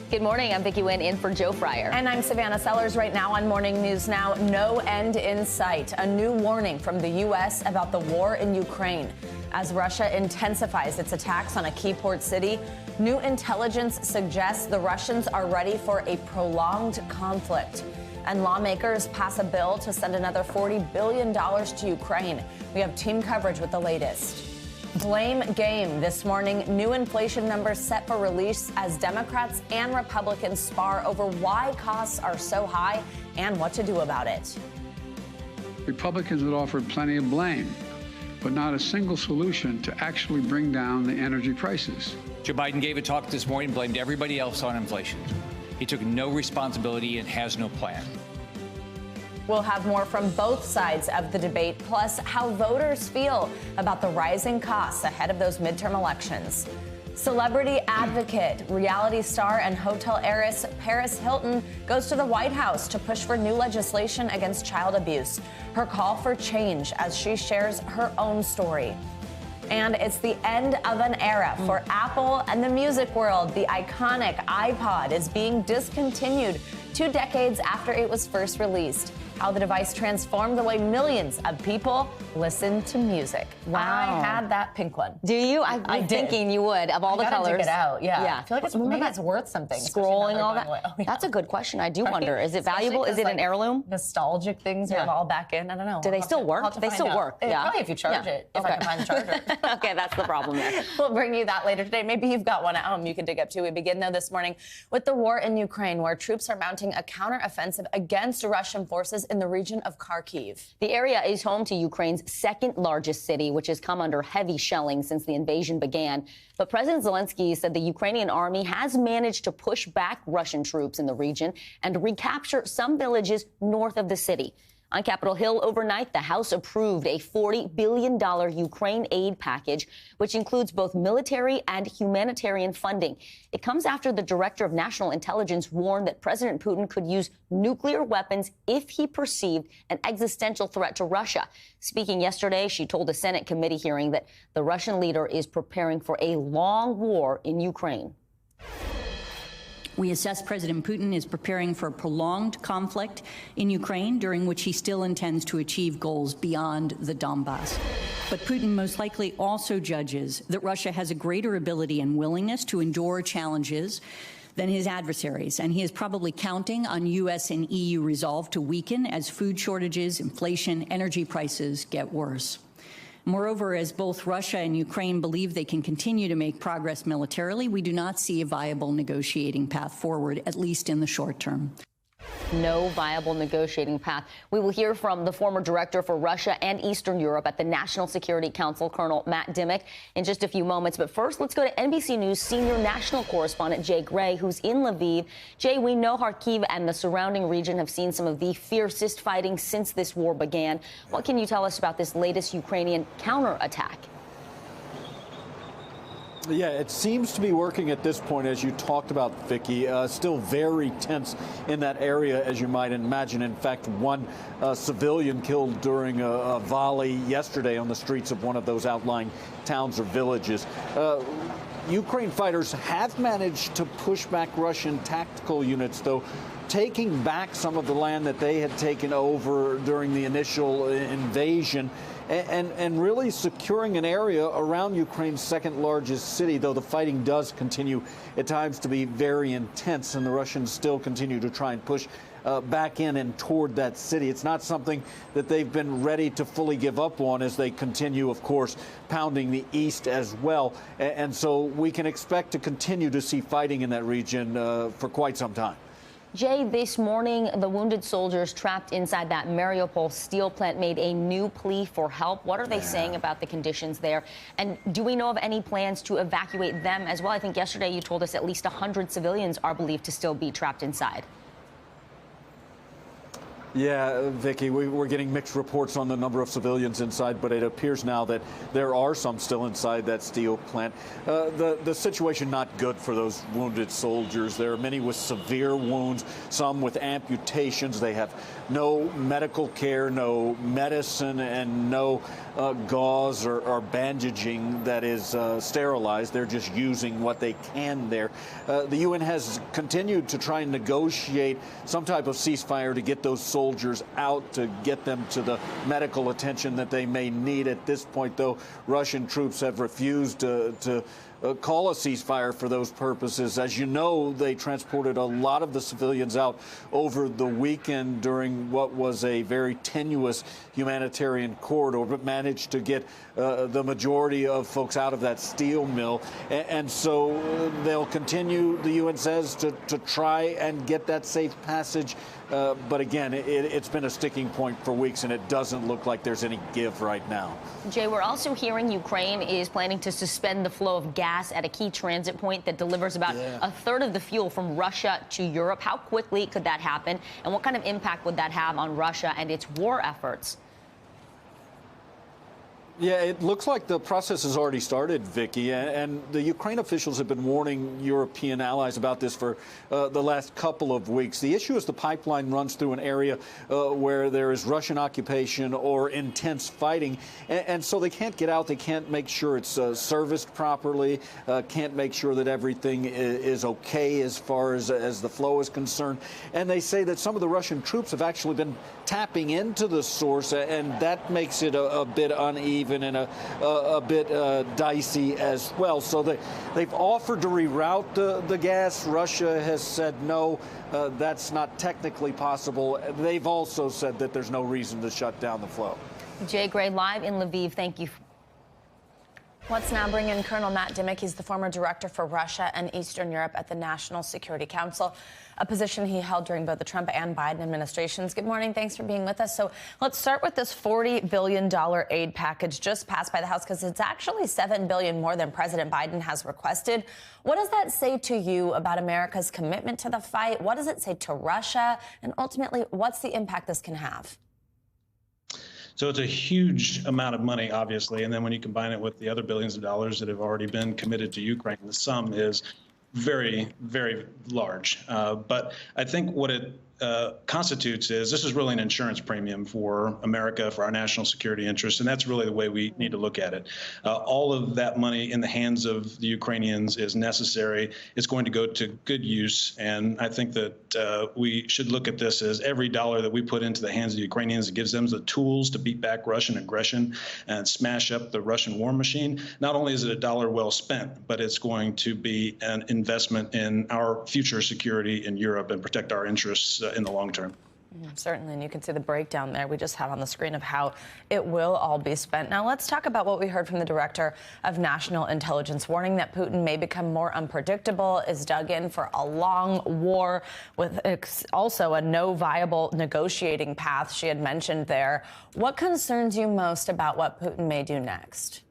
Good morning. I'm Vicki Wynn in for Joe Fryer. And I'm Savannah Sellers. Right now on Morning News Now, no end in sight. A new warning from the U.S. about the war in Ukraine. As Russia intensifies its attacks on a key port city, new intelligence suggests the Russians are ready for a prolonged conflict. And lawmakers pass a bill to send another $40 billion to Ukraine. We have team coverage with the latest. Blame game this morning. New inflation numbers set for release as Democrats and Republicans spar over why costs are so high and what to do about it. Republicans had offered plenty of blame, but not a single solution to actually bring down the energy prices. Joe Biden gave a talk this morning, blamed everybody else on inflation. He took no responsibility and has no plan. We'll have more from both sides of the debate, plus how voters feel about the rising costs ahead of those midterm elections. Celebrity advocate, reality star, and hotel heiress Paris Hilton goes to the White House to push for new legislation against child abuse. Her call for change as she shares her own story. And it's the end of an era for Apple and the music world. The iconic iPod is being discontinued 2 decades after it was first released. How the device transformed the way millions of people listen to music. Wow. I had that pink one. Do you? I'm thinking you would, of all the colors. Dig it out. Yeah. I feel like maybe that's worth something. Scrolling all that. Oh, yeah. That's a good question. I do wonder. Is it valuable? Is it an heirloom? Nostalgic things are all back in. I don't know. Do they still work? They still work. Yeah. Probably if you charge it. If I can find the charger. Okay, that's the problem there. We'll bring you that later today. Maybe you've got one at home you can dig up too. We begin though this morning with the war in Ukraine, where troops are mounting a counteroffensive against Russian forces in the region of Kharkiv. The area is home to Ukraine's second largest city, which has come under heavy shelling since the invasion began. But President Zelensky said the Ukrainian army has managed to push back Russian troops in the region and recapture some villages north of the city. On Capitol Hill overnight, the House approved a $40 billion Ukraine aid package, which includes both military and humanitarian funding. It comes after the director of national intelligence warned that President Putin could use nuclear weapons if he perceived an existential threat to Russia. Speaking yesterday, she told a Senate committee hearing that the Russian leader is preparing for a long war in Ukraine. We assess President Putin is preparing for a prolonged conflict in Ukraine, during which he still intends to achieve goals beyond the Donbass. But Putin most likely also judges that Russia has a greater ability and willingness to endure challenges than his adversaries, and he is probably counting on U.S. and EU resolve to weaken as food shortages, inflation, energy prices get worse. Moreover, as both Russia and Ukraine believe they can continue to make progress militarily, we do not see a viable negotiating path forward, at least in the short term. No viable negotiating path. We will hear from the former director for Russia and Eastern Europe at the National Security Council, Colonel Matt Dimick, in just a few moments. But first, let's go to NBC News senior national correspondent Jay Gray, who's in Lviv. Jay, we know Kharkiv and the surrounding region have seen some of the fiercest fighting since this war began. What can you tell us about this latest Ukrainian counterattack? Yeah, it seems to be working at this point, as you talked about, Vicki. Still very tense in that area, as you might imagine. In fact, one civilian killed during a volley yesterday on the streets of one of those outlying towns or villages. Ukraine fighters have managed to push back Russian tactical units, though, taking back some of the land that they had taken over during the initial invasion. And really securing an area around Ukraine's second largest city, though the fighting does continue at times to be very intense, and the Russians still continue to try and push back in and toward that city. It's not something that they've been ready to fully give up on as they continue, of course, pounding the east as well. And so we can expect to continue to see fighting in that region for quite some time. Jay, this morning, the wounded soldiers trapped inside that Mariupol steel plant made a new plea for help. What are they saying about the conditions there? And do we know of any plans to evacuate them as well? I think yesterday you told us at least 100 civilians are believed to still be trapped inside. Yeah, Vicki, we're getting mixed reports on the number of civilians inside, but it appears now that there are some still inside that steel plant. The situation not good for those wounded soldiers. There are many with severe wounds, some with amputations. They have no medical care, no medicine, and no gauze or bandaging that is sterilized. They're just using what they can there. The UN has continued to try and negotiate some type of ceasefire to get those soldiers out, to get them to the medical attention that they may need. At this point, though, Russian troops have refused to call a ceasefire for those purposes. As you know, they transported a lot of the civilians out over the weekend during what was a very tenuous humanitarian corridor, but managed to get the majority of folks out of that steel mill. And so they'll continue, the UN says, to try and get that safe passage. But again, it's been a sticking point for weeks, and it doesn't look like there's any give right now. Jay, we're also hearing Ukraine is planning to suspend the flow of gas at a key transit point that delivers about a third of the fuel from Russia to Europe. How quickly could that happen, and what kind of impact would that have on Russia and its war efforts? Yeah, it looks like the process has already started, Vicki, and the Ukraine officials have been warning European allies about this for the last couple of weeks. The issue is the pipeline runs through an area where there is Russian occupation or intense fighting, and so they can't get out. They can't make sure it's serviced properly, can't make sure that everything is okay as far as the flow is concerned. And they say that some of the Russian troops have actually been tapping into the source, and that makes it a bit uneven and a bit dicey as well. So they've offered to reroute the gas. Russia has said no, that's not technically possible. They've also said that there's no reason to shut down the flow. Jay Gray, live in Lviv. Thank you. Let's now bring in Colonel Matt Dimick. He's the former director for Russia and Eastern Europe at the National Security Council, a position he held during both the Trump and Biden administrations. Good morning. Thanks for being with us. So let's start with this $40 billion aid package just passed by the House, because it's actually $7 billion more than President Biden has requested. What does that say to you about America's commitment to the fight? What does it say to Russia? And ultimately, what's the impact this can have? So it's a huge amount of money, obviously. And then when you combine it with the other billions of dollars that have already been committed to Ukraine, the sum is very, very large. But I think what it constitutes is this is really an insurance premium for America, for our national security interests, and that's really the way we need to look at it. All of that money in the hands of the Ukrainians is necessary. It's going to go to good use, and I think that we should look at this as every dollar that we put into the hands of the Ukrainians, it gives them the tools to beat back Russian aggression and smash up the Russian war machine. Not only is it a dollar well spent, but it's going to be an investment in our future security in Europe and protect our interests in the long term. Certainly, and you can see the breakdown there we just had on the screen of how it will all be spent. Now, let's talk about what we heard from the director of national intelligence, warning that Putin may become more unpredictable, is dug in for a long war with also a no viable negotiating path she had mentioned there. What concerns you most about what Putin may do next?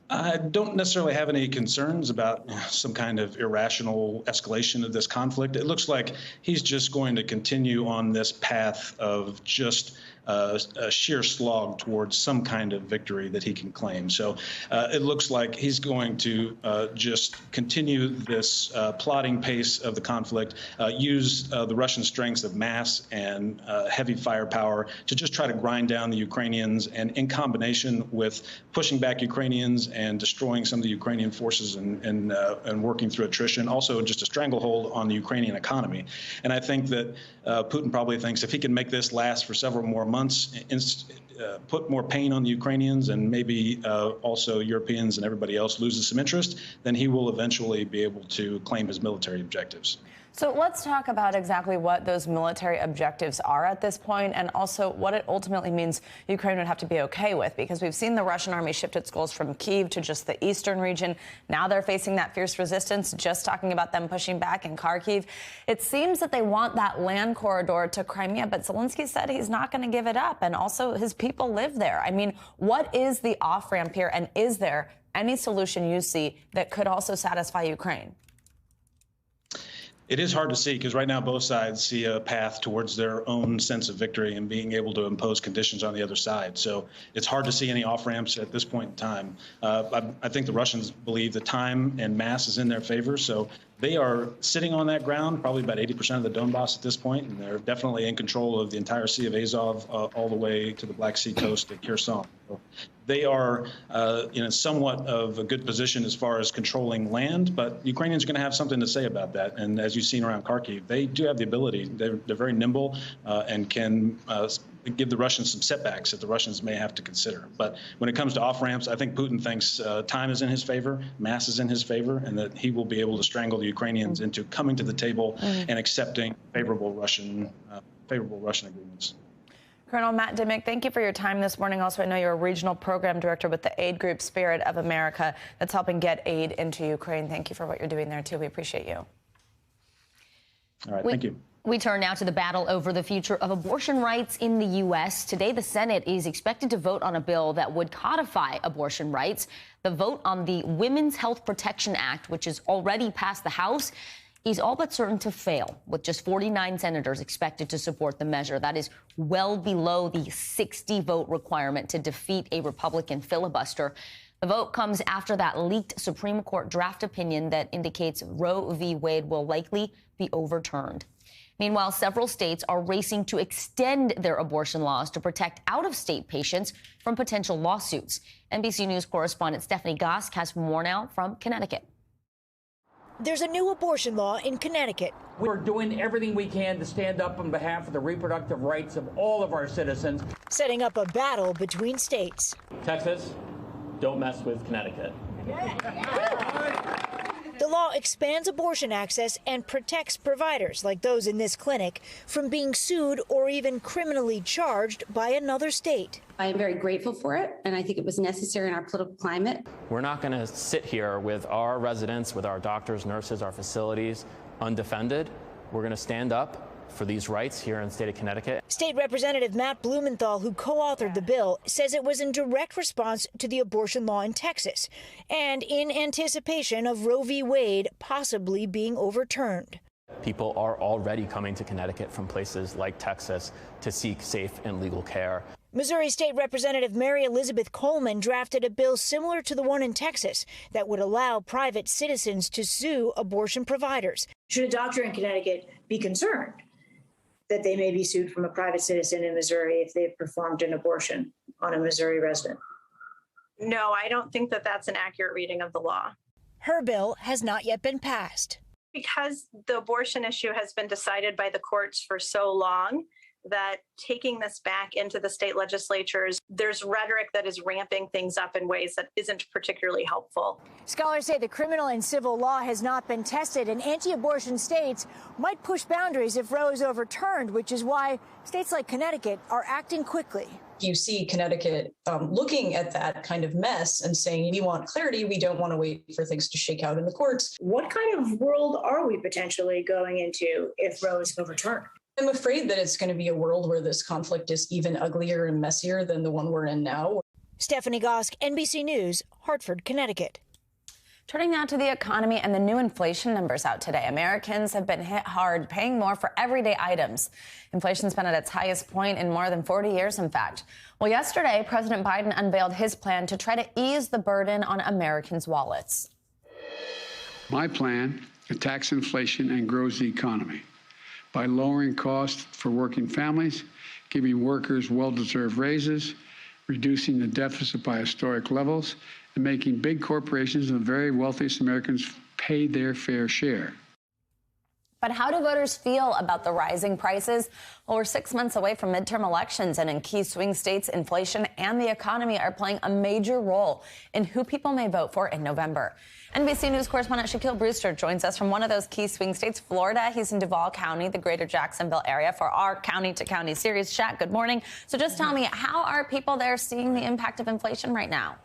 I don't necessarily have any concerns about some kind of irrational escalation of this conflict. It looks like he's just going to continue on this path of just a sheer slog towards some kind of victory that he can claim. So it looks like he's going to just continue this plotting pace of the conflict, use the Russian strengths of mass and heavy firepower to just try to grind down the Ukrainians, and in combination with pushing back Ukrainians and destroying some of the Ukrainian forces and working through attrition, also just a stranglehold on the Ukrainian economy. And I think that Putin probably thinks if he can make this last for several more months, put more pain on the Ukrainians, and maybe also Europeans and everybody else loses some interest, then he will eventually be able to claim his military objectives. So let's talk about exactly what those military objectives are at this point, and also what it ultimately means Ukraine would have to be okay with, because we've seen the Russian army shift its goals from Kyiv to just the eastern region. Now they're facing that fierce resistance, just talking about them pushing back in Kharkiv. It seems that they want that land corridor to Crimea, but Zelensky said he's not going to give it up, and also his people live there. I mean, what is the off-ramp here, and is there any solution you see that could also satisfy Ukraine? It is hard to see because right now both sides see a path towards their own sense of victory and being able to impose conditions on the other side. So it's hard to see any off-ramps at this point in time. I think the Russians believe the time and mass is in their favor. So they are sitting on that ground, probably about 80% of the Donbass at this point, and they're definitely in control of the entire Sea of Azov all the way to the Black Sea coast at Kherson. So they are in somewhat of a good position as far as controlling land, but Ukrainians are going to have something to say about that. And as you've seen around Kharkiv, they do have the ability. They're very nimble and can give the Russians some setbacks that the Russians may have to consider. But when it comes to off-ramps, I think Putin thinks time is in his favor, mass is in his favor, and that he will be able to strangle the Ukrainians into coming to the table and accepting favorable Russian agreements. Colonel Matt Dimick, thank you for your time this morning. Also, I know you're a regional program director with the aid group Spirit of America that's helping get aid into Ukraine. Thank you for what you're doing there, too. We appreciate you. All right, thank you. We turn now to the battle over the future of abortion rights in the U.S. Today, the Senate is expected to vote on a bill that would codify abortion rights. The vote on the Women's Health Protection Act, which is already passed the House, is all but certain to fail, with just 49 senators expected to support the measure. That is well below the 60-vote requirement to defeat a Republican filibuster. The vote comes after that leaked Supreme Court draft opinion that indicates Roe v. Wade will likely be overturned. Meanwhile, several states are racing to extend their abortion laws to protect out-of-state patients from potential lawsuits. NBC News correspondent Stephanie Gosk has more now from Connecticut. There's a new abortion law in Connecticut. We're doing everything we can to stand up on behalf of the reproductive rights of all of our citizens. Setting up a battle between states. Texas, don't mess with Connecticut. The law expands abortion access and protects providers, like those in this clinic, from being sued or even criminally charged by another state. I am very grateful for it, and I think it was necessary in our political climate. We're not going to sit here with our residents, with our doctors, nurses, our facilities undefended. We're going to stand up for these rights here in the state of Connecticut. State Representative Matt Blumenthal, who co-authored the bill, says it was in direct response to the abortion law in Texas and in anticipation of Roe v. Wade possibly being overturned. People are already coming to Connecticut from places like Texas to seek safe and legal care. Missouri State Representative Mary Elizabeth Coleman drafted a bill similar to the one in Texas that would allow private citizens to sue abortion providers. Should a doctor in Connecticut be concerned that they may be sued from a private citizen in Missouri if they've performed an abortion on a Missouri resident? No, I don't think that that's an accurate reading of the law. Her bill has not yet been passed. Because the abortion issue has been decided by the courts for so long that taking this back into the state legislatures, there's rhetoric that is ramping things up in ways that isn't particularly helpful. Scholars say the criminal and civil law has not been tested, and anti-abortion states might push boundaries if Roe is overturned, which is why states like Connecticut are acting quickly. You see Connecticut looking at that kind of mess and saying, we want clarity. We don't want to wait for things to shake out in the courts. What kind of world are we potentially going into if Roe is overturned? I'm afraid that it's going to be a world where this conflict is even uglier and messier than the one we're in now. Stephanie Gosk, NBC News, Hartford, Connecticut. Turning now to the economy and the new inflation numbers out today. Americans have been hit hard, paying more for everyday items. Inflation's been at its highest point in more than 40 years, in fact. Well, yesterday, President Biden unveiled his plan to try to ease the burden on Americans' wallets. My plan attacks inflation and grows the economy by lowering costs for working families, giving workers well-deserved raises, reducing the deficit by historic levels, and making big corporations and the very wealthiest Americans pay their fair share. But how do voters feel about the rising prices? Well, we're 6 months away from midterm elections, and in key swing states, inflation and the economy are playing a major role in who people may vote for in November. NBC News correspondent Shaquille Brewster joins us from one of those key swing states, Florida. He's in Duval County, the greater Jacksonville area, for our County to County series. Shaq, good morning. So just tell me, how are people there seeing the impact of inflation right now?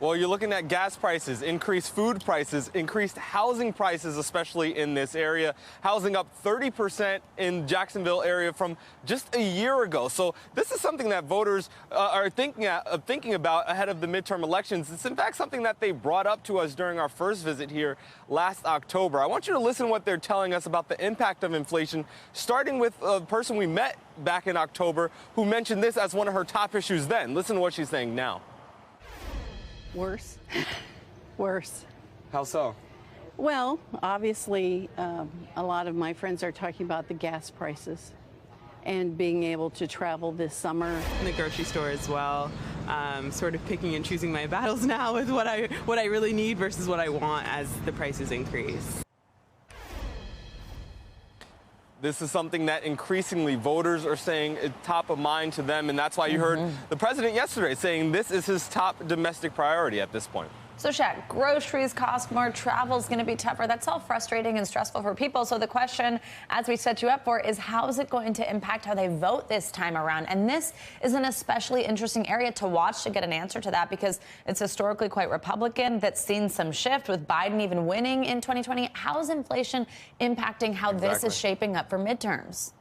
Well, you're looking at gas prices, increased food prices, increased housing prices, especially in this area. Housing up 30% in Jacksonville area from just a year ago. So this is something that voters are thinking about ahead of the midterm elections. It's in fact something that they brought up to us during our first visit here last October. I want you to listen to what they're telling us about the impact of inflation, starting with a person we met back in October who mentioned this as one of her top issues then. Listen to what she's saying now. Worse. Worse. How so? Well, obviously, a lot of my friends are talking about the gas prices and being able to travel this summer. In the grocery store as well, sort of picking and choosing my battles now with what I really need versus what I want as the prices increase. This is something that increasingly voters are saying is top of mind to them, and that's why you heard the president yesterday saying this is his top domestic priority at this point. So, Shaq, groceries cost more, travel's going to be tougher. That's all frustrating and stressful for people. So the question, as we set you up for, is how is it going to impact how they vote this time around? And this is an especially interesting area to watch to get an answer to that, because it's historically quite Republican. That's seen some shift with Biden even winning in 2020. How is inflation impacting how this is shaping up for midterms?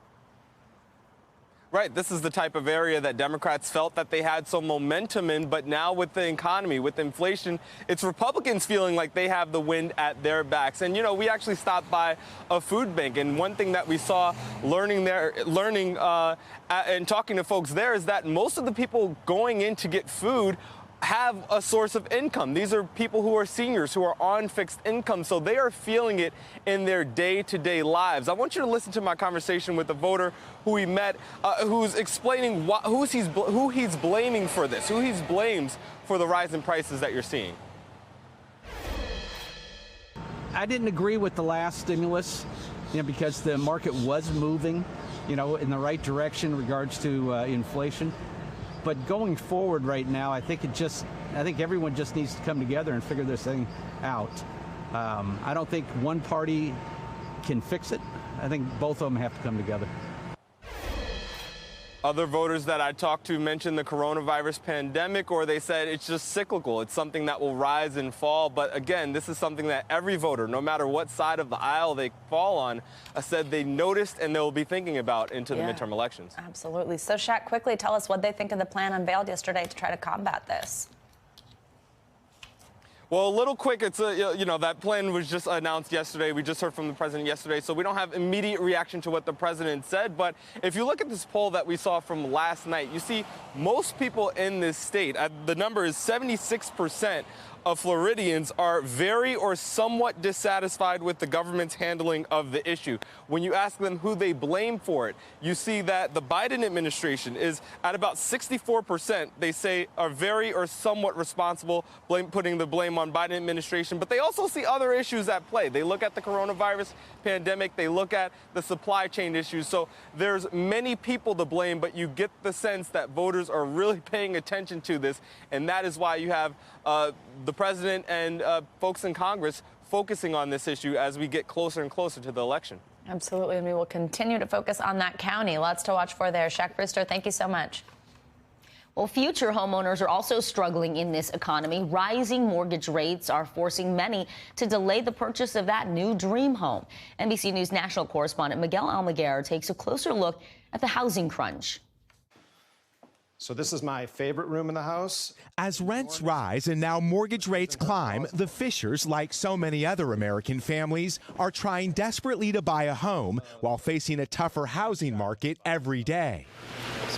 Right. This is the type of area that Democrats felt that they had some momentum in. But now with the economy, with inflation, it's Republicans feeling like they have the wind at their backs. And, you know, we actually stopped by a food bank. And one thing that we saw learning and talking to folks there is that most of the people going in to get food have a source of income. These are people who are seniors, who are on fixed income, so they are feeling it in their day-to-day lives. I want you to listen to my conversation with a voter who we met, who's explaining who he's blaming for this, who he blames for the rise in prices that you're seeing. I didn't agree with the last stimulus, because the market was moving, in the right direction in regards to inflation. But going forward right now, I think everyone just needs to come together and figure this thing out. I don't think one party can fix it. I think both of them have to come together. Other voters that I talked to mentioned the coronavirus pandemic, or they said it's just cyclical. It's something that will rise and fall. But again, this is something that every voter, no matter what side of the aisle they fall on, said they noticed and they'll be thinking about into the midterm elections. Absolutely. So, Shaq, quickly tell us what they think of the plan unveiled yesterday to try to combat this. Well, a little quick, it's that plan was just announced yesterday. We just heard from the president yesterday, so we don't have immediate reaction to what the president said. But if you look at this poll that we saw from last night, you see most people in this state, the number is 76% of Floridians are very or somewhat dissatisfied with the government's handling of the issue. When you ask them who they blame for it, you see that the Biden administration is at about 64%. They say are very or somewhat responsible, putting the blame on Biden administration. But they also see other issues at play. They look at the coronavirus pandemic. They look at the supply chain issues. So there's many people to blame, but you get the sense that voters are really paying attention to this. And that is why you have the president and folks in Congress focusing on this issue as we get closer and closer to the election. Absolutely, and we will continue to focus on that county. Lots to watch for there. Shaq Brewster, thank you so much. Well, future homeowners are also struggling in this economy. Rising mortgage rates are forcing many to delay the purchase of that new dream home. NBC News national correspondent Miguel Almaguer takes a closer look at the housing crunch. So this is my favorite room in the house. As rents rise and now mortgage rates climb, the Fishers, like so many other American families, are trying desperately to buy a home while facing a tougher housing market every day.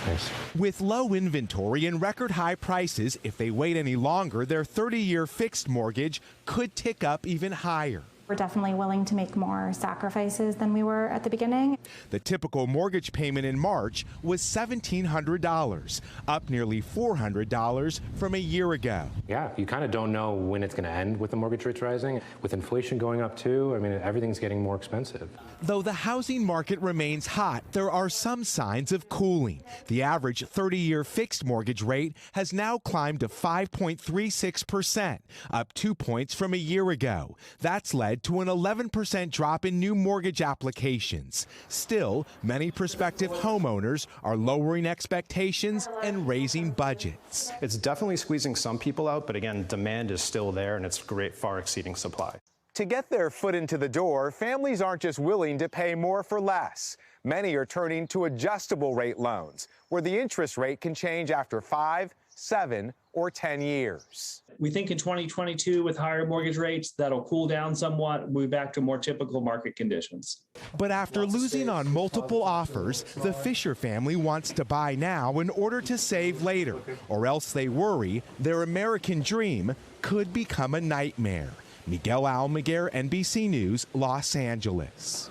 Nice. With low inventory and record high prices, if they wait any longer, their 30-year fixed mortgage could tick up even higher. We're definitely willing to make more sacrifices than we were at the beginning. The typical mortgage payment in March was $1,700, up nearly $400 from a year ago. Yeah, you kind of don't know when it's going to end with the mortgage rates rising. With inflation going up too, I mean, everything's getting more expensive. Though the housing market remains hot, there are some signs of cooling. The average 30-year fixed mortgage rate has now climbed to 5.36%, up 2 points from a year ago. That's led to an 11% drop in new mortgage applications. Still, many prospective homeowners are lowering expectations and raising budgets. It's definitely squeezing some people out, but again, demand is still there and it's far exceeding supply. To get their foot into the door, families aren't just willing to pay more for less. Many are turning to adjustable rate loans, where the interest rate can change after 5, 7, or 10 years. We think in 2022, with higher mortgage rates, that'll cool down somewhat. We'll be back to more typical market conditions. But after losing on multiple offers, the Fisher family wants to buy now in order to save later, or else they worry their American dream could become a nightmare. Miguel Almaguer, NBC News, Los Angeles.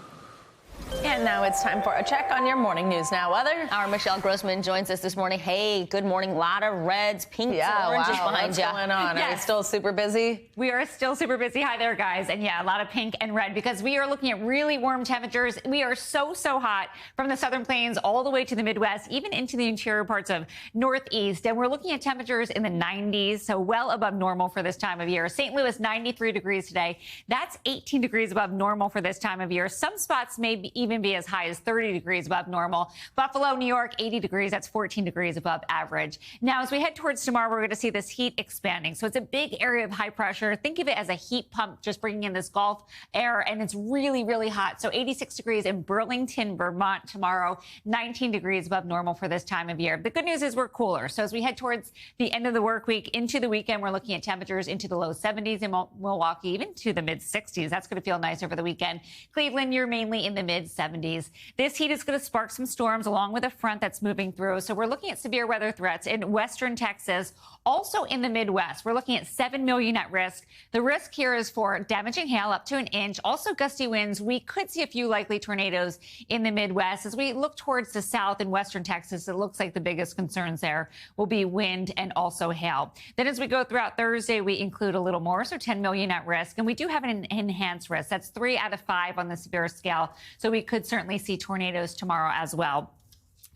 And now it's time for a check on your morning news now weather. Our Michelle Grossman joins us this morning. Hey, good morning. Lot of reds, pinks, and oranges behind you. What's going on? Yes. Are we still super busy? We are still super busy. Hi there, guys. And yeah, a lot of pink and red because we are looking at really warm temperatures. We are so hot from the southern plains all the way to the Midwest, even into the interior parts of Northeast. And we're looking at temperatures in the 90s, so well above normal for this time of year. St. Louis, 93 degrees today. That's 18 degrees above normal for this time of year. Some spots may even be as high as 30 degrees above normal. Buffalo, New York, 80 degrees. That's 14 degrees above average. Now, as we head towards tomorrow, we're going to see this heat expanding. So it's a big area of high pressure. Think of it as a heat pump just bringing in this Gulf air, and it's really hot. So 86 degrees in Burlington, Vermont tomorrow, 19 degrees above normal for this time of year. The good news is we're cooler. So as we head towards the end of the work week into the weekend, we're looking at temperatures into the low 70s in Milwaukee, even to the mid 60s. That's going to feel nice over the weekend. Cleveland, you're mainly in the mid 70s. This heat is going to spark some storms along with a front that's moving through. So we're looking at severe weather threats in western Texas, also in the Midwest. We're looking at 7 million at risk. The risk here is for damaging hail up to an inch, also gusty winds. We could see a few likely tornadoes in the Midwest. As we look towards the south in western Texas, it looks like the biggest concerns there will be wind and also hail. Then as we go throughout Thursday, we include a little more, so 10 million at risk. And we do have an enhanced risk. That's 3 out of 5 on the severe scale. So we could certainly see tornadoes tomorrow as well.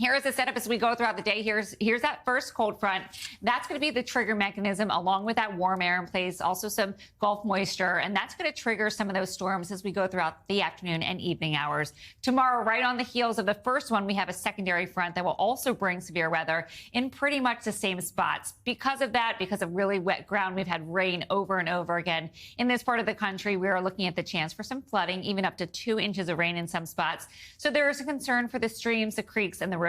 Here is the setup as we go throughout the day. Here's that first cold front. That's going to be the trigger mechanism along with that warm air in place, also some Gulf moisture, and that's going to trigger some of those storms as we go throughout the afternoon and evening hours. Tomorrow, right on the heels of the first one, we have a secondary front that will also bring severe weather in pretty much the same spots. Because of that, because of really wet ground, we've had rain over and over again. In this part of the country, we are looking at the chance for some flooding, even up to 2 inches of rain in some spots. So there is a concern for the streams, the creeks, and the rivers.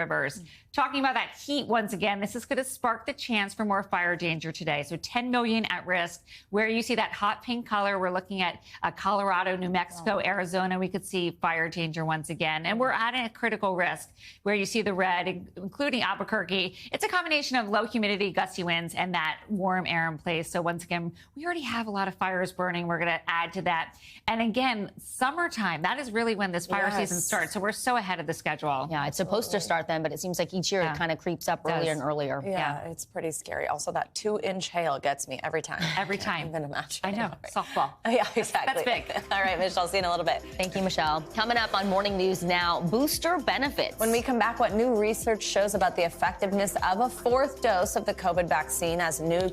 Talking about that heat once again, this is going to spark the chance for more fire danger today. So 10 million at risk. Where you see that hot pink color, we're looking at Colorado, New Mexico, Arizona. We could see fire danger once again. And we're at a critical risk where you see the red, including Albuquerque. It's a combination of low humidity, gusty winds, and that warm air in place. So once again, we already have a lot of fires burning. We're going to add to that. And again, summertime, that is really when this fire season starts. So we're so ahead of the schedule. Yeah, it's supposed to start then, but it seems like each year it kind of creeps up earlier and earlier. Yeah, it's pretty scary. Also, that 2-inch hail gets me every time. Every time. Even imagine. I know. Softball. Yeah, exactly. That's big. All right, Michelle, see you in a little bit. Thank you, Michelle. Coming up on Morning News Now, booster benefits. When we come back, what new research shows about the effectiveness of a 4th dose of the COVID vaccine as new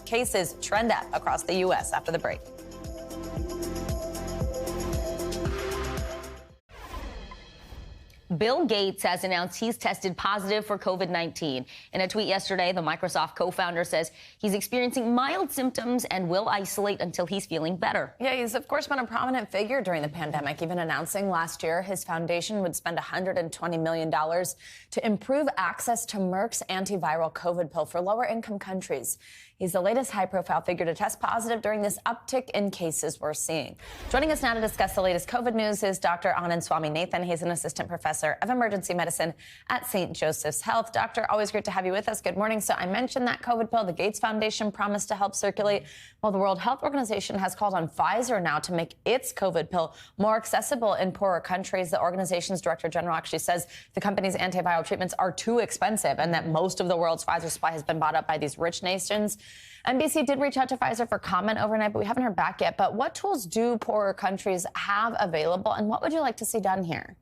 cases trend up across the U.S. after the break. Bill Gates has announced he's tested positive for COVID-19. In a tweet yesterday, the Microsoft co-founder says he's experiencing mild symptoms and will isolate until he's feeling better. Yeah, he's, of course, been a prominent figure during the pandemic, even announcing last year his foundation would spend $120 million to improve access to Merck's antiviral COVID pill for lower-income countries. He's the latest high-profile figure to test positive during this uptick in cases we're seeing. Joining us now to discuss the latest COVID news is Dr. Anand Swaminathan. He's an assistant professor professor of emergency medicine at St. Joseph's Health. Doctor, always great to have you with us. Good morning. So I mentioned that COVID pill the Gates Foundation promised to help circulate. Well, the World Health Organization has called on Pfizer now to make its COVID pill more accessible in poorer countries. The organization's director general actually says the company's antiviral treatments are too expensive and that most of the world's Pfizer supply has been bought up by these rich nations. NBC did reach out to Pfizer for comment overnight, but we haven't heard back yet. But what tools do poorer countries have available, and what would you like to see done here?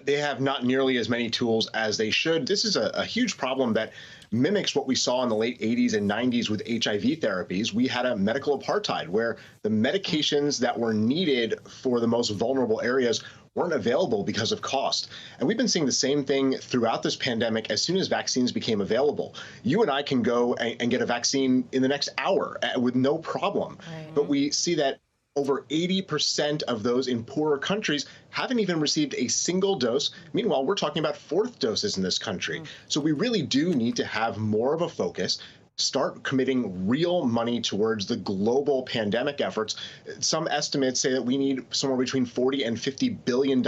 They have not nearly as many tools as they should. This is a huge problem that mimics what we saw in the late 80s and 90s with HIV therapies. We had a medical apartheid where the medications that were needed for the most vulnerable areas weren't available because of cost. And we've been seeing the same thing throughout this pandemic. As soon as vaccines became available, you and I can go and get a vaccine in the next hour with no problem. Right. But we see that over 80% of those in poorer countries haven't even received a single dose. Meanwhile, we're talking about fourth doses in this country. So we really do need to have more of a focus, start committing real money towards the global pandemic efforts. Some estimates say that we need somewhere between $40 and $50 billion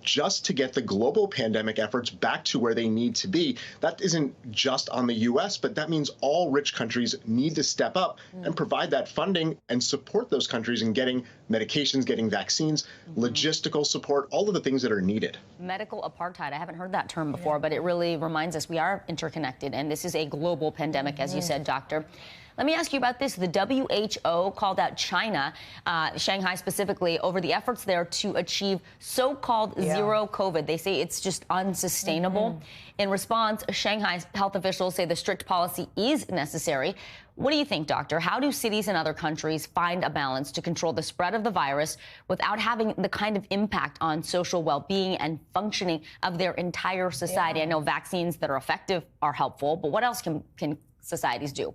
just to get the global pandemic efforts back to where they need to be. That isn't just on the U.S., but that means all rich countries need to step up and provide that funding and support those countries in getting medications, getting vaccines, logistical support, all of the things that are needed. Medical apartheid. I haven't heard that term before, but it really reminds us we are interconnected, and this is a global pandemic, as you said, Doctor. Let me ask you about this. The WHO called out China, Shanghai specifically, over the efforts there to achieve so-called zero COVID. They say it's just unsustainable. In response, Shanghai's health officials say the strict policy is necessary. What do you think, Doctor? How do cities and other countries find a balance to control the spread of the virus without having the kind of impact on social well-being and functioning of their entire society? I know vaccines that are effective are helpful, but what else can societies do?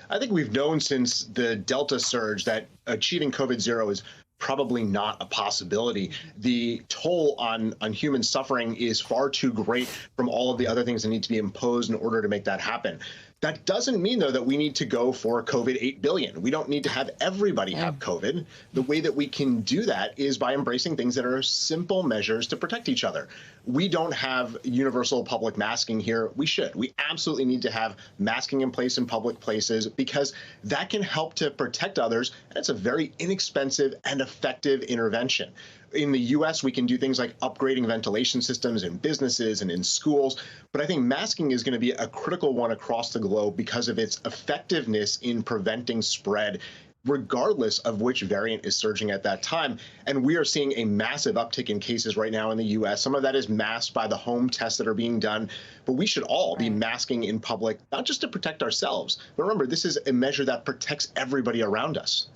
I think we've known since the Delta surge that achieving COVID zero is probably not a possibility. The toll on human suffering is far too great from all of the other things that need to be imposed in order to make that happen. That doesn't mean, though, that we need to go for COVID 8 billion. We don't need to have everybody have COVID. The way that we can do that is by embracing things that are simple measures to protect each other. We don't have universal public masking here. We should. We absolutely need to have masking in place in public places because that can help to protect others. And it's a very inexpensive and effective intervention. In the U.S., we can do things like upgrading ventilation systems in businesses and in schools. But I think masking is going to be a critical one across the globe because of its effectiveness in preventing spread, regardless of which variant is surging at that time. And we are seeing a massive uptick in cases right now in the U.S. Some of that is masked by the home tests that are being done. But we should all be masking in public, not just to protect ourselves. But remember, this is a measure that protects everybody around us.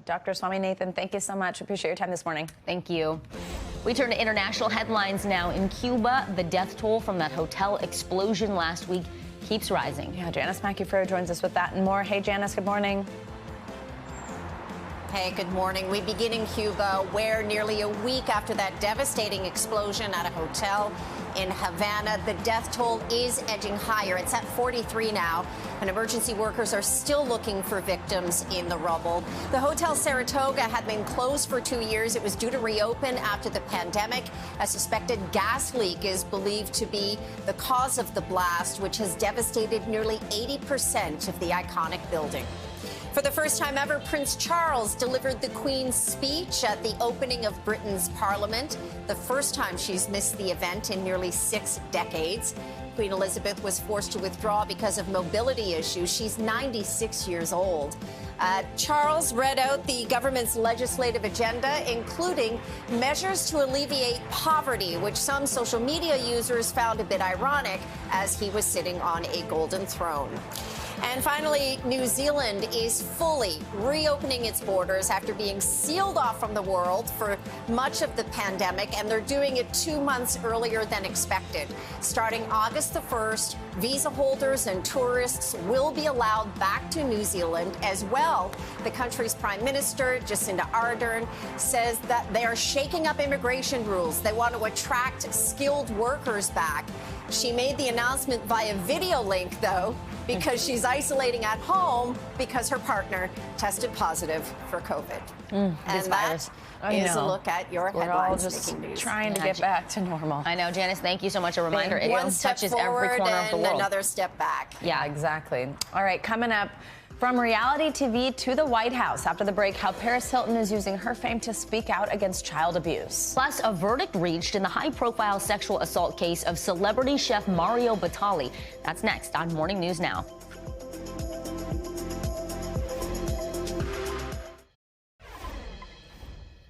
Dr. Swaminathan, thank you so much. Appreciate your time this morning. Thank you. We turn to international headlines now. In Cuba, the death toll from that hotel explosion last week keeps rising. Yeah, Janice Macufero joins us with that and more. Hey, Janice, good morning. Hey, good morning. We begin in Cuba, where nearly a week after that devastating explosion at a hotel in Havana, the death toll is edging higher. It's at 43 now, and emergency workers are still looking for victims in the rubble. The Hotel Saratoga had been closed for 2 years. It was due to reopen after the pandemic. A suspected gas leak is believed to be the cause of the blast, which has devastated nearly 80% of the iconic building. For the first time ever, Prince Charles delivered the Queen's speech at the opening of Britain's Parliament, the first time she's missed the event in nearly 6 decades. Queen Elizabeth was forced to withdraw because of mobility issues. She's 96 years old. Charles read out the government's legislative agenda, including measures to alleviate poverty, which some social media users found a bit ironic as he was sitting on a golden throne. And finally, New Zealand is fully reopening its borders after being sealed off from the world for much of the pandemic, and they're doing it 2 months earlier than expected. Starting August the 1st, visa holders and tourists will be allowed back to New Zealand as well. The country's Prime Minister, Jacinda Ardern, says that they are shaking up immigration rules. They want to attract skilled workers back. She made the announcement via video link, though, because she's is isolating at home because her partner tested positive for COVID. And that is a look at your headlines. We're all just making news. trying to get back to normal. I know, Janice, thank you so much. A reminder, it One step touches forward every corner of the and world. another step back. Yeah, exactly. All right, coming up, from reality TV to the White House. After the break, how Paris Hilton is using her fame to speak out against child abuse. Plus, a verdict reached in the high-profile sexual assault case of celebrity chef Mario Batali. That's next on Morning News Now.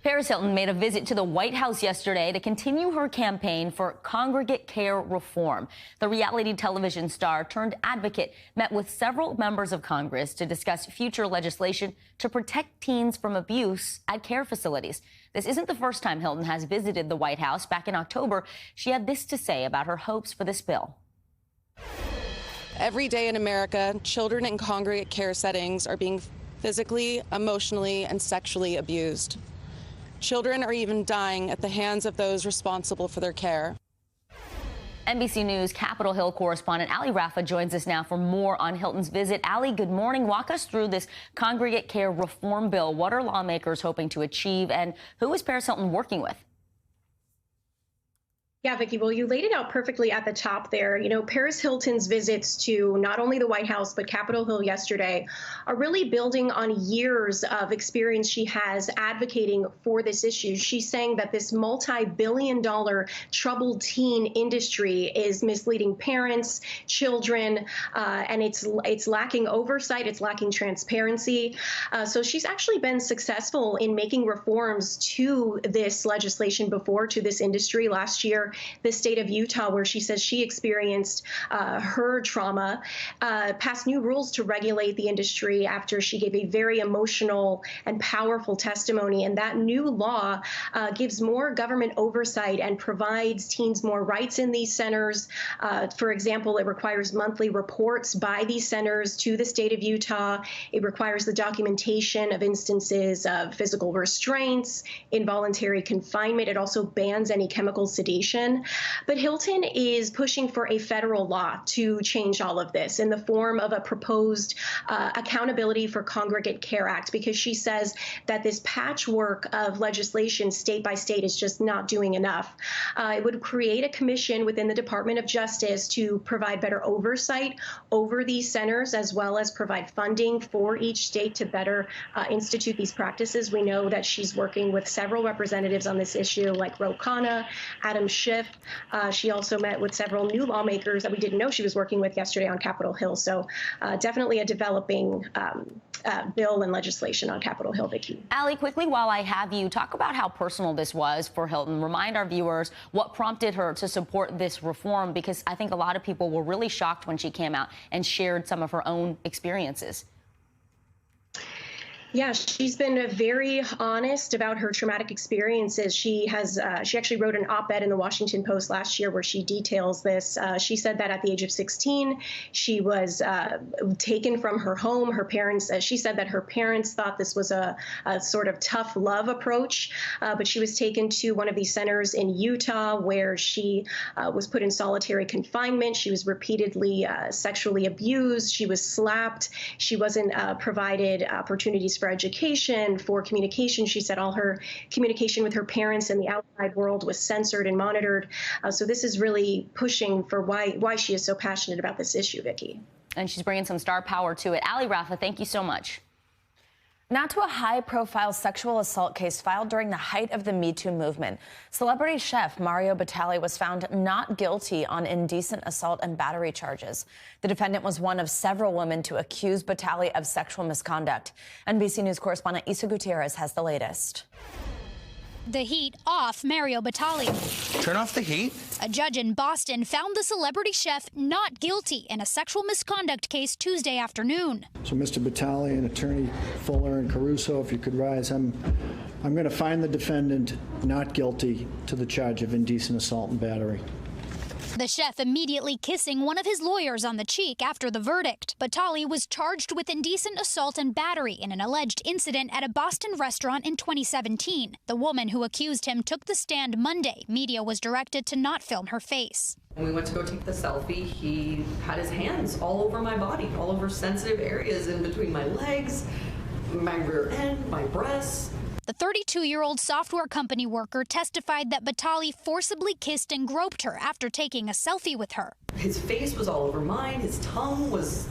Paris Hilton made a visit to the White House yesterday to continue her campaign for congregate care reform. The reality television star turned advocate met with several members of Congress to discuss future legislation to protect teens from abuse at care facilities. This isn't the first time Hilton has visited the White House. Back in October, she had this to say about her hopes for this bill. Every day in America, children in congregate care settings are being physically, emotionally, and sexually abused. Children are even dying at the hands of those responsible for their care. NBC News Capitol Hill correspondent Ali Rafa joins us now for more on Hilton's visit. Ali, good morning. Walk us through this congregate care reform bill. What are lawmakers hoping to achieve, and who is Paris Hilton working with? Yeah, Vicki, well, you laid it out perfectly at the top there. You know, Paris Hilton's visits to not only the White House, but Capitol Hill yesterday are really building on years of experience she has advocating for this issue. She's saying that this multi-billion-dollar troubled teen industry is misleading parents, children, and it's lacking oversight, it's lacking transparency. So she's actually been successful in making reforms to this legislation before, to this industry. Last year, the state of Utah, where she says she experienced her trauma, passed new rules to regulate the industry after she gave a very emotional and powerful testimony. And that new law gives more government oversight and provides teens more rights in these centers. For example, it requires monthly reports by these centers to the state of Utah. It requires the documentation of instances of physical restraints, involuntary confinement. It also bans any chemical sedation. But Hilton is pushing for a federal law to change all of this in the form of a proposed Accountability for Congregate Care Act, because she says that this patchwork of legislation state by state is just not doing enough. It would create a commission within the Department of Justice to provide better oversight over these centers, as well as provide funding for each state to better institute these practices. We know that she's working with several representatives on this issue, like Ro Khanna, Adam Schiff. She also met with several new lawmakers that we didn't know she was working with yesterday on Capitol Hill. So definitely a developing bill and legislation on Capitol Hill, Vicki. Ali, quickly, while I have you, talk about how personal this was for Hilton. Remind our viewers what prompted her to support this reform, because I think a lot of people were really shocked when she came out and shared some of her own experiences. Yeah, she's been very honest about her traumatic experiences. She actually wrote an op-ed in the Washington Post last year where she details this. She said that at the age of 16, she was taken from her home. Her parents, she said that her parents thought this was a sort of tough love approach, but she was taken to one of these centers in Utah where she was put in solitary confinement. She was repeatedly sexually abused. She was slapped. She wasn't provided opportunities for education, for communication. She said all her communication with her parents and the outside world was censored and monitored. So this is really pushing for why she is so passionate about this issue, Vicki. And she's bringing some star power to it. Ali Rafa, thank you so much. Now to a high-profile sexual assault case filed during the height of the Me Too movement. Celebrity chef Mario Batali was found not guilty on indecent assault and battery charges. The defendant was one of several women to accuse Batali of sexual misconduct. NBC News correspondent Isa Gutierrez has the latest. The heat off Mario Batali. Turn off the heat. A judge in Boston found the celebrity chef not guilty in a sexual misconduct case Tuesday afternoon. So, Mr. Batali and Attorney Fuller and Caruso, if you could rise, I'm going to find the defendant not guilty to the charge of indecent assault and battery. The chef immediately kissing one of his lawyers on the cheek after the verdict. Batali was charged with indecent assault and battery in an alleged incident at a Boston restaurant in 2017. The woman who accused him took the stand Monday. Media was directed to not film her face. When we went to go take the selfie, he had his hands all over my body, all over sensitive areas in between my legs, my rear end, my breasts. The 32-year-old software company worker testified that Batali forcibly kissed and groped her after taking a selfie with her. His face was all over mine. His tongue was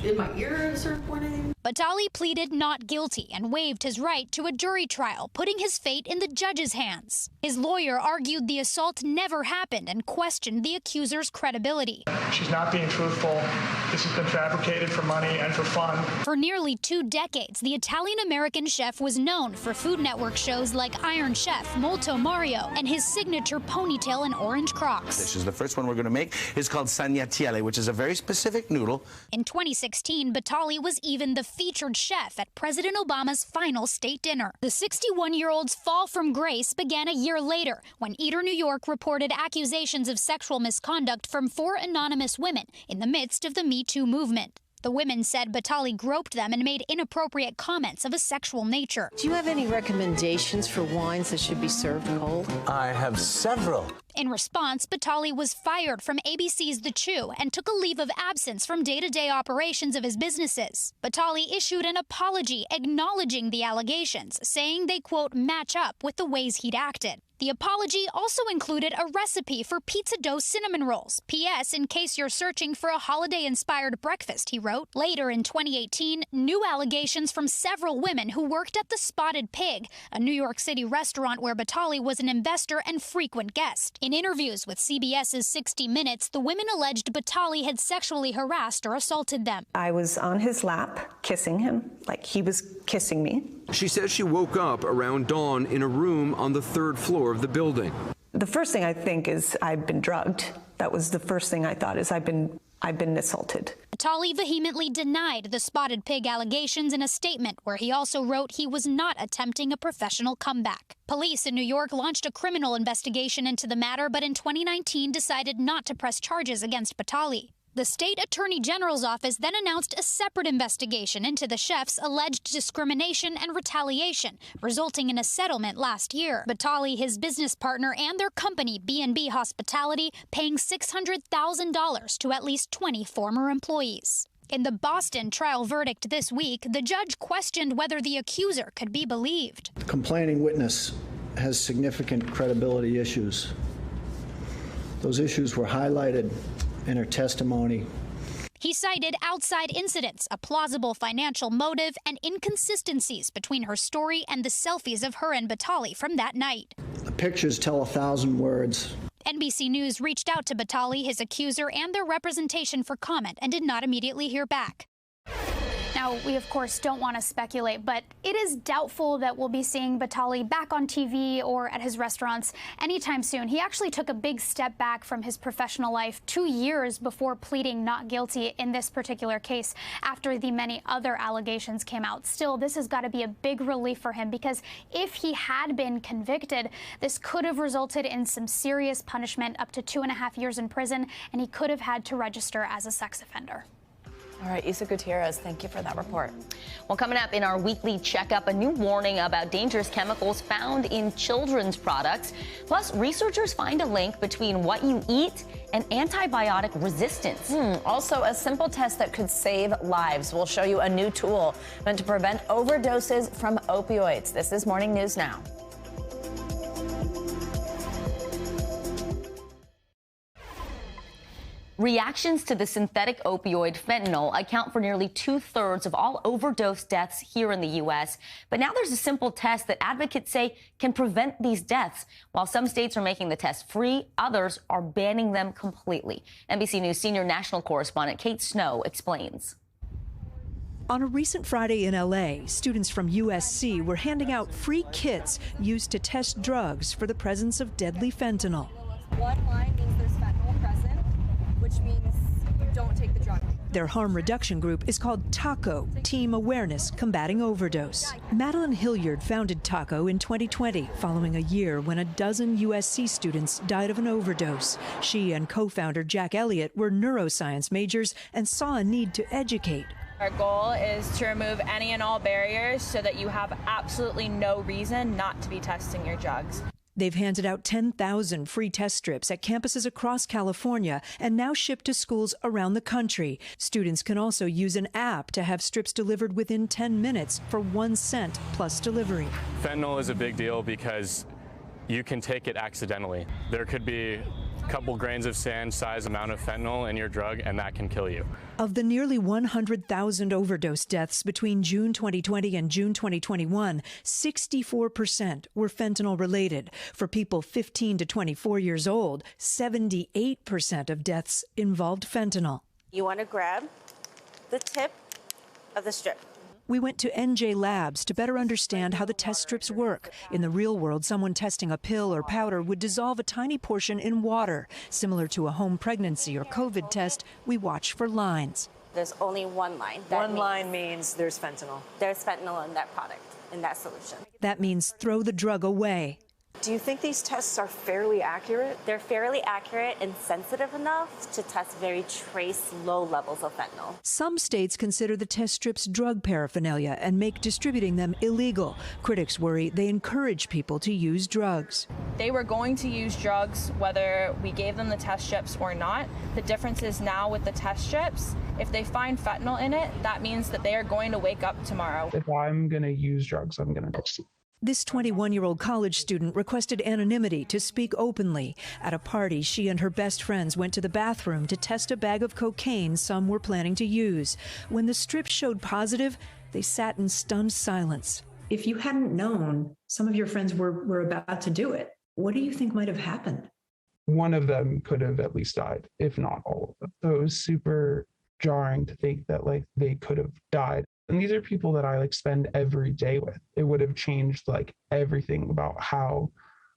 in my ear at a certain point. Batali pleaded not guilty and waived his right to a jury trial, putting his fate in the judge's hands. His lawyer argued the assault never happened and questioned the accuser's credibility. She's not being truthful. This has been fabricated for money and for fun. For nearly 2 decades, the Italian-American chef was known for Food Network shows like Iron Chef, Molto Mario, and his signature ponytail and orange Crocs. This is the first one we're going to make. It's called sagnatielle, which is a very specific noodle. In 2016, Batali was even the featured chef at President Obama's final state dinner. The 61-year-old's fall from grace began a year later when Eater New York reported accusations of sexual misconduct from 4 anonymous women in the midst of the Me Too movement. The women said Batali groped them and made inappropriate comments of a sexual nature. Do you have any recommendations for wines that should be served cold? I have several. In response, Batali was fired from ABC's The Chew and took a leave of absence from day-to-day operations of his businesses. Batali issued an apology acknowledging the allegations, saying they, quote, match up with the ways he'd acted. The apology also included a recipe for pizza dough cinnamon rolls. P.S. In case you're searching for a holiday-inspired breakfast, he wrote. Later in 2018, new allegations from several women who worked at the Spotted Pig, a New York City restaurant where Batali was an investor and frequent guest. In interviews with CBS's 60 Minutes, the women alleged Batali had sexually harassed or assaulted them. I was on his lap, kissing him, like he was kissing me. She says she woke up around dawn in a room on the 3rd floor of the building. The first thing I think is I've been drugged. That was the first thing I thought, is I've been assaulted. Batali vehemently denied the Spotted Pig allegations in a statement where he also wrote he was not attempting a professional comeback. Police in New York launched a criminal investigation into the matter, but in 2019 decided not to press charges against Batali. The state attorney general's office then announced a separate investigation into the chef's alleged discrimination and retaliation, resulting in a settlement last year. Batali, his business partner, and their company, B&B Hospitality, paying $600,000 to at least 20 former employees. In the Boston trial verdict this week, the judge questioned whether the accuser could be believed. The complaining witness has significant credibility issues. Those issues were highlighted in her testimony. He cited outside incidents, a plausible financial motive, and inconsistencies between her story and the selfies of her and Batali from that night. The pictures tell 1,000 words. NBC News reached out to Batali, his accuser, and their representation for comment and did not immediately hear back. Now, we, of course, don't want to speculate, but it is doubtful that we'll be seeing Batali back on TV or at his restaurants anytime soon. He actually took a big step back from his professional life 2 years before pleading not guilty in this particular case after the many other allegations came out. Still, this has got to be a big relief for him because if he had been convicted, this could have resulted in some serious punishment, up to 2.5 years in prison, and he could have had to register as a sex offender. All right, Isa Gutierrez, thank you for that report. Well, coming up in our weekly checkup, a new warning about dangerous chemicals found in children's products. Plus, researchers find a link between what you eat and antibiotic resistance. Also, a simple test that could save lives. We'll show you a new tool meant to prevent overdoses from opioids. This is Morning News Now. Reactions to the synthetic opioid fentanyl account for nearly 2/3 of all overdose deaths here in the U.S. But now there's a simple test that advocates say can prevent these deaths. While some states are making the test free, others are banning them completely. NBC News senior national correspondent Kate Snow explains. On a recent Friday in L.A., students from USC were handing out free kits used to test drugs for the presence of deadly fentanyl. One line means there's fentanyl present, which means you don't take the drug. Their harm reduction group is called TACO, Team Awareness Combating Overdose. Madeline Hilliard founded TACO in 2020, following a year when a dozen USC students died of an overdose. She and co-founder Jack Elliott were neuroscience majors and saw a need to educate. Our goal is to remove any and all barriers so that you have absolutely no reason not to be testing your drugs. They've handed out 10,000 free test strips at campuses across California and now shipped to schools around the country. Students can also use an app to have strips delivered within 10 minutes for 1 cent plus delivery. Fentanyl is a big deal because you can take it accidentally. There could be a couple grains of sand size amount of fentanyl in your drug, and that can kill you. Of the nearly 100,000 overdose deaths between June 2020 and June 2021, 64% were fentanyl related. For people 15 to 24 years old, 78% of deaths involved fentanyl. You want to grab the tip of the strip. We went to NJ Labs to better understand how the test strips work. In the real world, someone testing a pill or powder would dissolve a tiny portion in water. Similar to a home pregnancy or COVID test, we watch for lines. There's only one line. One line means there's fentanyl. There's fentanyl in that product, in that solution. That means throw the drug away. Do you think these tests are fairly accurate? They're fairly accurate and sensitive enough to test very trace low levels of fentanyl. Some states consider the test strips drug paraphernalia and make distributing them illegal. Critics worry they encourage people to use drugs. They were going to use drugs whether we gave them the test strips or not. The difference is now with the test strips, if they find fentanyl in it, that means that they are going to wake up tomorrow. If I'm going to use drugs, I'm going to. This 21-year-old college student requested anonymity to speak openly. At a party, she and her best friends went to the bathroom to test a bag of cocaine some were planning to use. When the strips showed positive, they sat in stunned silence. If you hadn't known some of your friends were about to do it, what do you think might have happened? One of them could have at least died, if not all of them. So it was super jarring to think that they could have died. And these are people that I spend every day with. It would have changed everything about how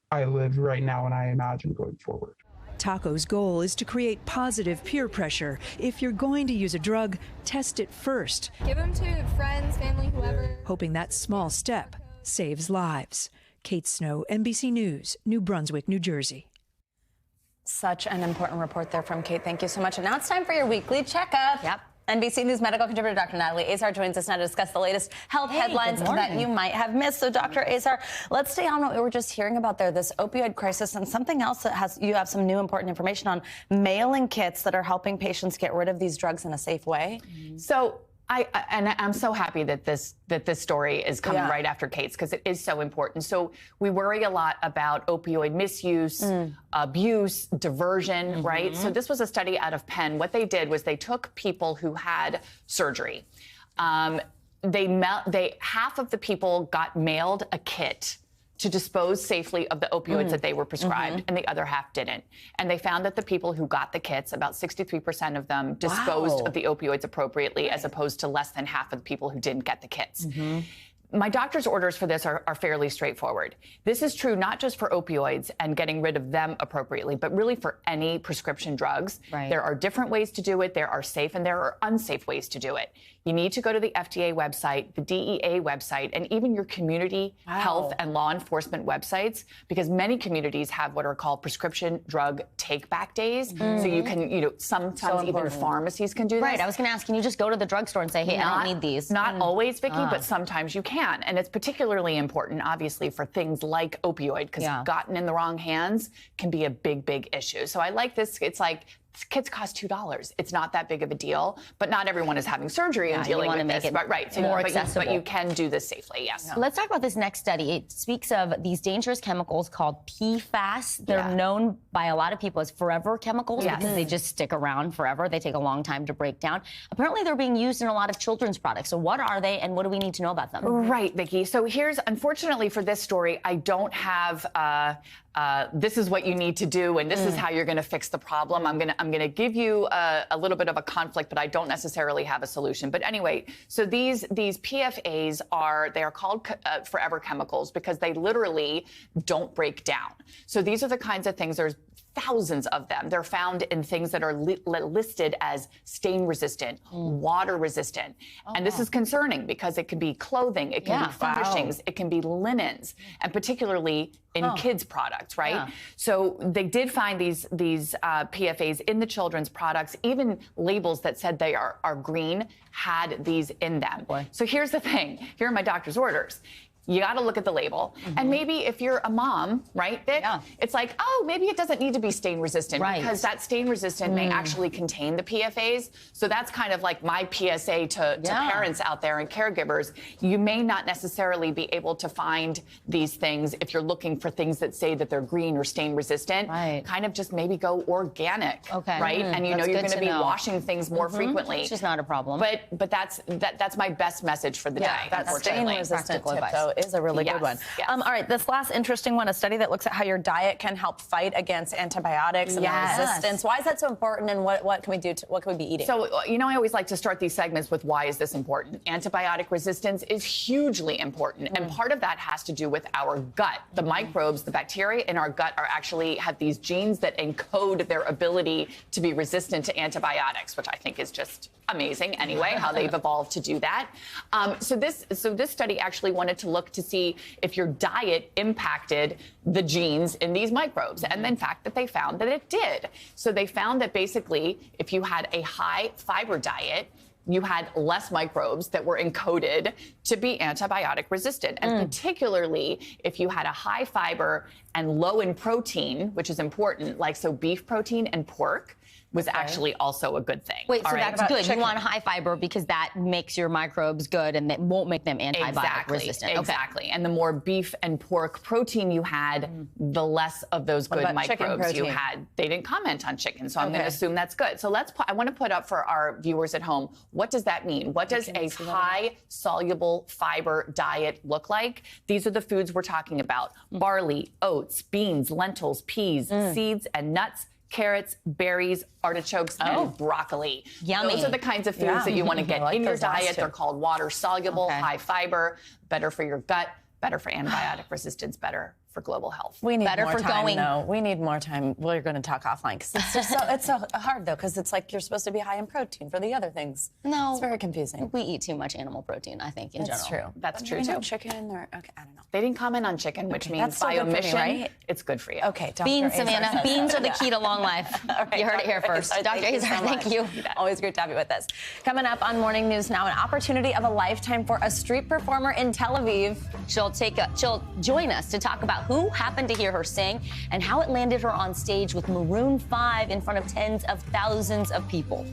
I live right now and I imagine going forward. Taco's goal is to create positive peer pressure. If you're going to use a drug, test it first. Give them to friends, family, whoever. Hoping that small step saves lives. Kate Snow, NBC News, New Brunswick, New Jersey. Such an important report there from Kate. Thank you so much. And now it's time for your weekly checkup. Yep. NBC News medical contributor Dr. Natalie Azar joins us now to discuss the latest health headlines that you might have missed. So, Dr. Azar, let's stay on what we were just hearing about there, this opioid crisis, and something else that you have some new important information on, mailing kits that are helping patients get rid of these drugs in a safe way. So I'm so happy that this story is coming right after Kate's, because it is so important. So we worry a lot about opioid misuse, abuse, diversion, right? So this was a study out of Penn. What they did was they took people who had surgery. Half of the people got mailed a kit to dispose safely of the opioids that they were prescribed, and the other half didn't. And they found that the people who got the kits, about 63% of them disposed of the opioids appropriately, as opposed to less than half of the people who didn't get the kits. My doctor's orders for this are fairly straightforward. This is true not just for opioids and getting rid of them appropriately, but really for any prescription drugs. There are different ways to do it. There are safe and there are unsafe ways to do it. You need to go to the FDA website, the DEA website, and even your community health and law enforcement websites, because many communities have what are called prescription drug take-back days. So you can, sometimes even pharmacies can do this. Right. I was going to ask, can you just go to the drugstore and say, hey, I don't need these? Not always, Vicki, but sometimes you can. And it's particularly important, obviously, for things like opioid, because gotten in the wrong hands can be a big, big issue. So I like this. It's like, kits cost $2. It's not that big of a deal, but not everyone is having surgery and dealing with this. But more accessible. But you can do this safely, yes. Let's talk about this next study. It speaks of these dangerous chemicals called PFAS. They're known by a lot of people as forever chemicals because they just stick around forever. They take a long time to break down. Apparently, they're being used in a lot of children's products. So what are they, and what do we need to know about them? Right, Vicki. So unfortunately for this story, I don't have this is what you need to do, and this is how you're going to fix the problem. I'm going to give you a little bit of a conflict, but I don't necessarily have a solution. But anyway, so these PFAs are called forever chemicals because they literally don't break down. So these are the kinds of things. There's thousands of them. They're found in things that are listed as stain resistant, water resistant. And this is concerning because it can be clothing, it can be furnishings, it can be linens, and particularly in kids' products, right? So they did find these PFAs in the children's products. Even labels that said they are green had these in them. So here's the thing. Here are my doctor's orders. you got to look at the label. And maybe if you're a mom, right, Vic, it's like, oh, maybe it doesn't need to be stain resistant because that stain resistant may actually contain the PFAs. So that's kind of like my PSA to parents out there and caregivers. You may not necessarily be able to find these things if you're looking for things that say that they're green or stain resistant. Kind of just maybe go organic, right? And you know you're going to be washing things more frequently. Which is not a problem. But that's my best message for the day. That stain resistant tip, though, is a really good one. All right, this last interesting one, a study that looks at how your diet can help fight against antibiotics and resistance. Why is that so important, and what can we do? What can we be eating? So, you know, I always like to start these segments with why is this important? Antibiotic resistance is hugely important, and part of that has to do with our gut. The microbes, the bacteria in our gut have these genes that encode their ability to be resistant to antibiotics, which I think is just amazing anyway, how they've evolved to do that. So this study actually wanted to look to see if your diet impacted the genes in these microbes. And in fact, that they found that it did. So they found that basically, if you had a high fiber diet, you had less microbes that were encoded to be antibiotic resistant. And particularly if you had a high fiber and low in protein, which is important, like so beef protein and pork, was actually also a good thing. Wait, so that's good. You want high fiber because that makes your microbes good and it won't make them antibiotic resistant. Exactly. And the more beef and pork protein you had, the less of those good microbes you had. They didn't comment on chicken, so I'm going to assume that's good. So I want to put up for our viewers at home, what does that mean? What does a high soluble fiber diet look like? These are the foods we're talking about: barley, oats, beans, lentils, peas, seeds, and nuts, carrots, berries, artichokes, and broccoli. Yummy. Those are the kinds of foods that you want to get in your diet. They're called water soluble, high fiber, better for your gut, better for antibiotic resistance, better for global health. We need more time, though. We need more time. We're going to talk offline because it's just it's so hard, though, because it's like you're supposed to be high in protein for the other things. No. It's very confusing. We eat too much animal protein, I think, in general. That's true, too. Chicken or, I don't know. They didn't comment on chicken, which means by omission, right? It's good for you. Okay, Dr. Beans, Savannah. Beans are the key to long life. You heard it here first. Dr. Azar, thank you. Always great to have you with us. Coming up on Morning News Now, an opportunity of a lifetime for a street performer in Tel Aviv. She'll join us to talk about who happened to hear her sing and how it landed her on stage with Maroon 5 in front of tens of thousands of people.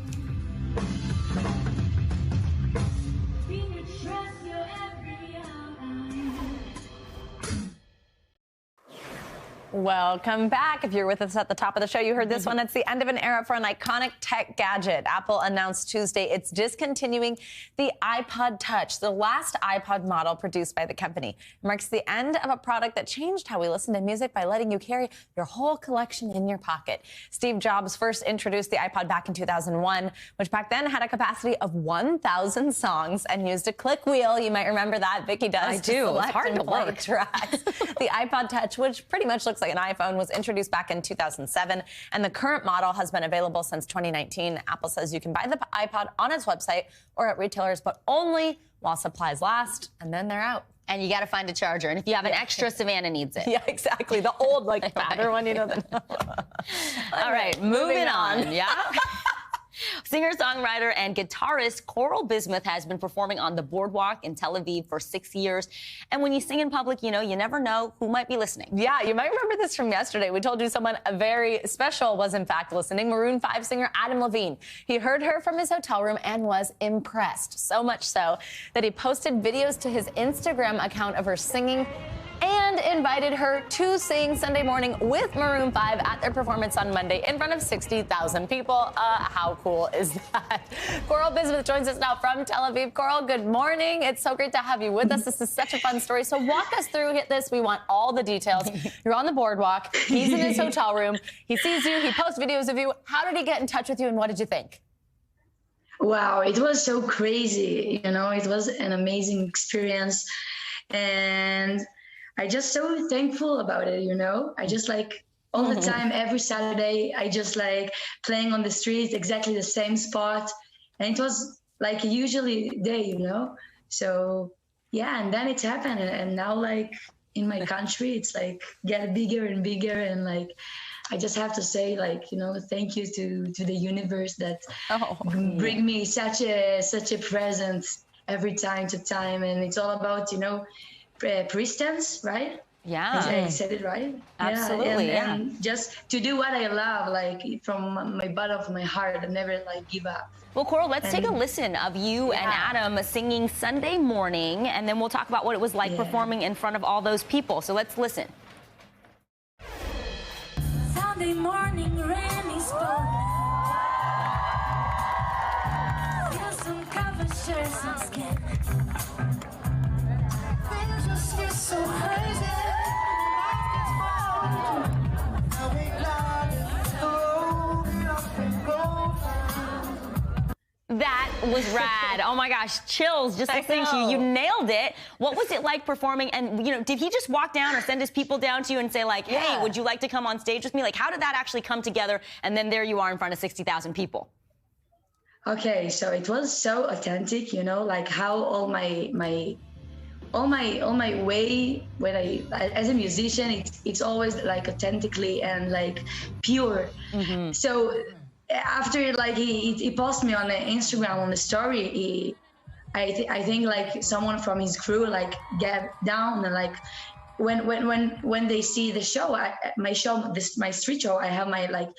Welcome back. If you're with us at the top of the show, you heard this one. It's the end of an era for an iconic tech gadget. Apple announced Tuesday it's discontinuing the iPod Touch, the last iPod model produced by the company. It marks the end of a product that changed how we listen to music by letting you carry your whole collection in your pocket. Steve Jobs first introduced the iPod back in 2001, which back then had a capacity of 1,000 songs and used a click wheel. You might remember that. Vicky does. I do. It's hard to work. Tracks. The iPod Touch, which pretty much looks like an iPhone, was introduced back in 2007, and the current model has been available since 2019. Apple says you can buy the iPod on its website or at retailers, but only while supplies last, and then they're out. And you got to find a charger. And if you have an extra, Savannah needs it. Yeah, exactly. The old, fatter one, you know. All right, moving on. Yeah. Singer-songwriter and guitarist Coral Bismuth has been performing on the boardwalk in Tel Aviv for 6 years. And when you sing in public, you never know who might be listening. Yeah, you might remember this from yesterday. We told you someone very special was, in fact, listening. Maroon 5 singer Adam Levine. He heard her from his hotel room and was impressed. So much so that he posted videos to his Instagram account of her singing and invited her to sing Sunday morning with Maroon 5 at their performance on Monday in front of 60,000 people. How cool is that? Coral Bismuth joins us now from Tel Aviv. Coral, good morning. It's so great to have you with us. This is such a fun story. So walk us through this. We want all the details. You're on the boardwalk. He's in his hotel room. He sees you. He posts videos of you. How did he get in touch with you, and what did you think? Wow, it was so crazy. It was an amazing experience. And I just so thankful about it, I just all the time, every Saturday, I just playing on the streets, exactly the same spot. And it was like a usually day, So yeah, and then it's happened. And now in my country, it's get bigger and bigger. And I just have to say thank you to the universe that bring me such a present every time to time. And it's all about, persistence, right? Yeah. I said it right. Absolutely. Yeah. And just to do what I love, like from my bottom of my heart, and never like give up. Well, Coral, let's take a listen of you and Adam singing Sunday Morning, and then we'll talk about what it was like performing in front of all those people. So let's listen. Sunday morning, rainy storm. Feel some cover, share some skin. Things just get so crazy. That was rad. Oh my gosh, chills just listening to you. You nailed it. What was it like performing? And, you know, did he just walk down or send his people down to you and say, like, hey, would you like to come on stage with me? Like, how did that actually come together? And then there you are in front of 60,000 people. Okay, so it was so authentic, you know, like how all my way when I as a musician, it's always like authentically and like pure. So after like he posted me on the Instagram on the story, I think like someone from his crew like get down and like when they see the show, my street show, I have my like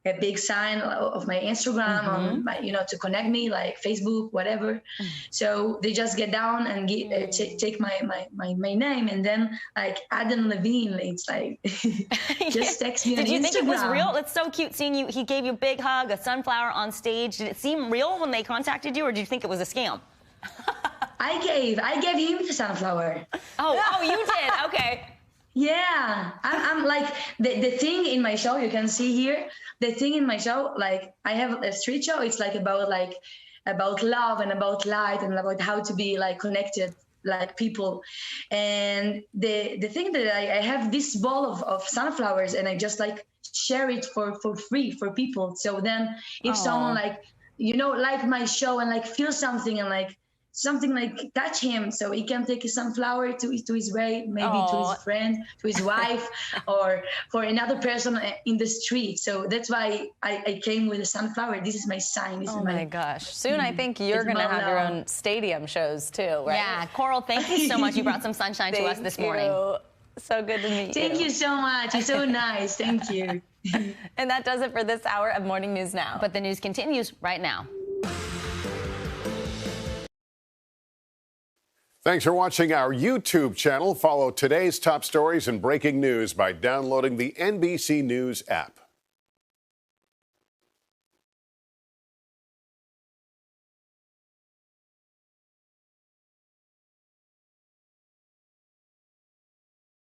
a big sign of my Instagram on my, you know, to connect me, like Facebook, whatever. So they just get down and take my name, and then like Adam Levine, it's like just text me on Instagram. Did you think it was real? It's so cute seeing you. He gave you a big hug, a sunflower on stage. Did it seem real when they contacted you, or did you think it was a scam? I gave him the sunflower. Oh, you did? Okay. Yeah, I'm like the thing in my show, you can see here, the thing in my show, like I have a street show. It's like about love and about light and about how to be like connected like people. And the thing that I have this ball of sunflowers, and I just like share it for free for people. So then if someone like, you know, like my show and like feel something and like something like touch him, so he can take a sunflower to his way, maybe to his friend, to his wife, or for another person in the street. So that's why I came with a sunflower. This is my sign. Oh my gosh. Soon I think you're going to have your own stadium shows too, right? Yeah. Coral, thank you so much. You brought some sunshine to us this morning. So good to meet you. Thank you so much. You're so nice. Thank you. And that does it for this hour of Morning News Now. But the news continues right now. Thanks for watching our YouTube channel. Follow today's top stories and breaking news by downloading the NBC News app.